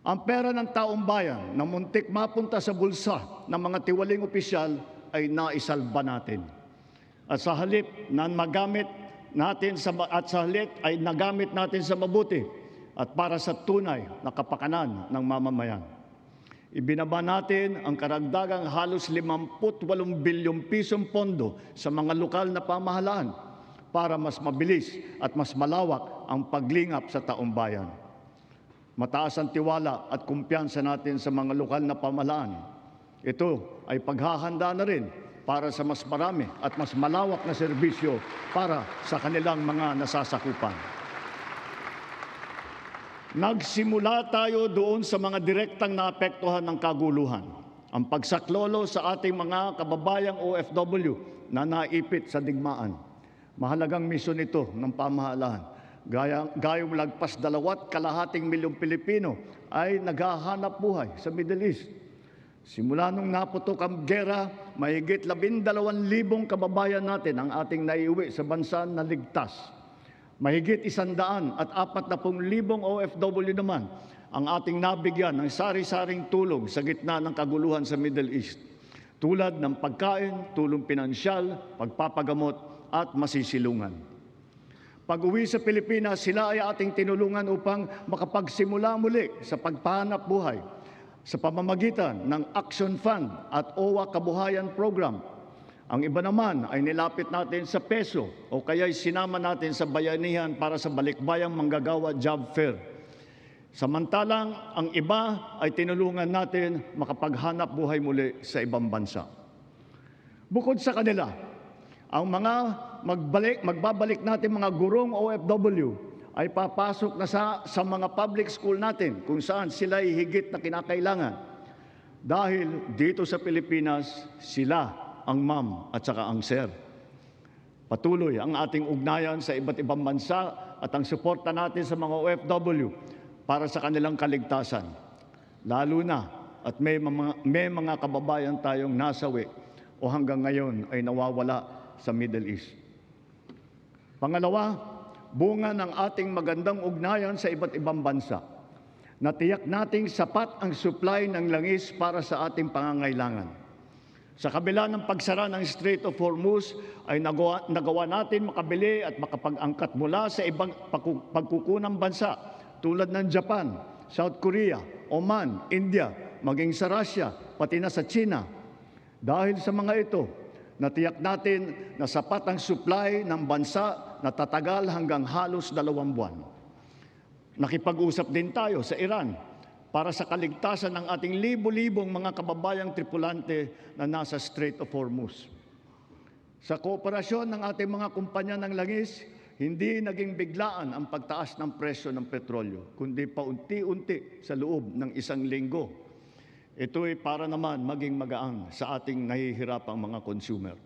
Ang pera ng taong bayan na muntik mapunta sa bulsa ng mga tiwaling opisyal ay naisalba natin. At sa halip na magamit natin ay nagamit natin sa mabuti at para sa tunay na kapakanan ng mamamayan. Ibinaba natin ang karagdagang halos 58 bilyong pisong pondo sa mga lokal na pamahalaan para mas mabilis at mas malawak ang paglingap sa taong bayan. Mataas ang tiwala at kumpiyansa natin sa mga lokal na pamahalaan. Ito ay paghahanda na rin para sa mas marami at mas malawak na serbisyo para sa kanilang mga nasasakupan. Nagsimula tayo doon sa mga direktang naapektuhan ng kaguluhan. Ang pagsaklolo sa ating mga kababayang OFW na naipit sa digmaan. Mahalagang misyon ito ng pamahalaan. Gayong lagpas 2.2 milyong Pilipino ay naghahanap buhay sa Middle East. Simula nung naputok ang gera, mahigit 12,000 kababayan natin ang ating naiuwi sa bansa na ligtas. Mahigit 140,000 OFW naman ang ating nabigyan ng sari-saring tulong sa gitna ng kaguluhan sa Middle East. Tulad ng pagkain, tulong pinansyal, pagpapagamot at masisilungan. Pag-uwi sa Pilipinas, sila ay ating tinulungan upang makapagsimula muli sa pagpahanap buhay sa pamamagitan ng Action Fund at OWA Kabuhayan Program. Ang iba naman ay nilapit natin sa peso o kaya'y sinama natin sa bayanihan para sa balikbayang manggagawa job fair. Samantalang ang iba ay tinulungan natin makapaghanap buhay muli sa ibang bansa. Bukod sa kanila, ang mga magbabalik natin mga gurong OFW ay papasok na sa mga public school natin kung saan sila ay higit na kinakailangan. Dahil dito sa Pilipinas, sila ang ma'am at saka ang sir. Patuloy ang ating ugnayan sa iba't ibang bansa at ang suporta natin sa mga OFW para sa kanilang kaligtasan. Lalo na at may mga kababayan tayong nasawi o hanggang ngayon ay nawawala sa Middle East. Pangalawa, bunga ng ating magandang ugnayan sa iba't ibang bansa. Natiyak nating sapat ang supply ng langis para sa ating pangangailangan. Sa kabila ng pagsara ng Strait of Hormuz ay nagawa natin makabili at makapag-angkat mula sa ibang pagkukunang bansa tulad ng Japan, South Korea, Oman, India, maging sa Russia, pati na sa China. Dahil sa mga ito, natiyak natin na sapat ang supply ng bansa na tatagal hanggang halos 2 buwan. Nakipag-usap din tayo sa Iran para sa kaligtasan ng ating libo-libong mga kababayang tripulante na nasa Strait of Hormuz. Sa kooperasyon ng ating mga kumpanya ng langis, hindi naging biglaan ang pagtaas ng presyo ng petrolyo, kundi paunti-unti sa loob ng 1 linggo. Ito ay para naman maging magaang sa ating nahihirapang mga consumer.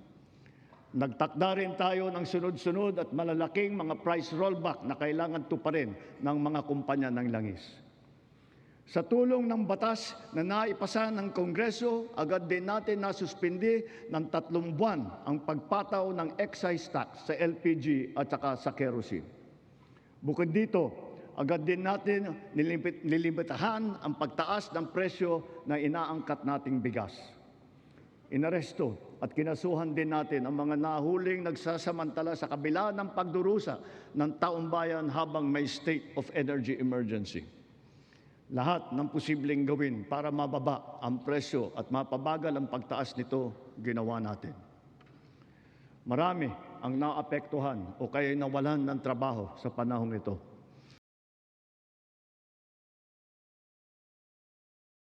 Nagtakda rin tayo ng sunod-sunod at malalaking mga price rollback na kailangan tuparin ng mga kumpanya ng langis. Sa tulong ng batas na naipasa ng Kongreso, agad din natin nasuspindi ng 3 buwan ang pagpataw ng excise tax sa LPG at saka sa kerosene. Bukod dito, agad din natin nilimitahan ang pagtaas ng presyo na inaangkat nating bigas. Inaresto at kinasuhan din natin ang mga nahuling nagsasamantala sa kabila ng pagdurusa ng taong bayan habang may state of energy emergency. Lahat ng posibleng gawin para mababa ang presyo at mapabagal ang pagtaas nito, ginawa natin. Marami ang naapektuhan o kaya nawalan ng trabaho sa panahong ito.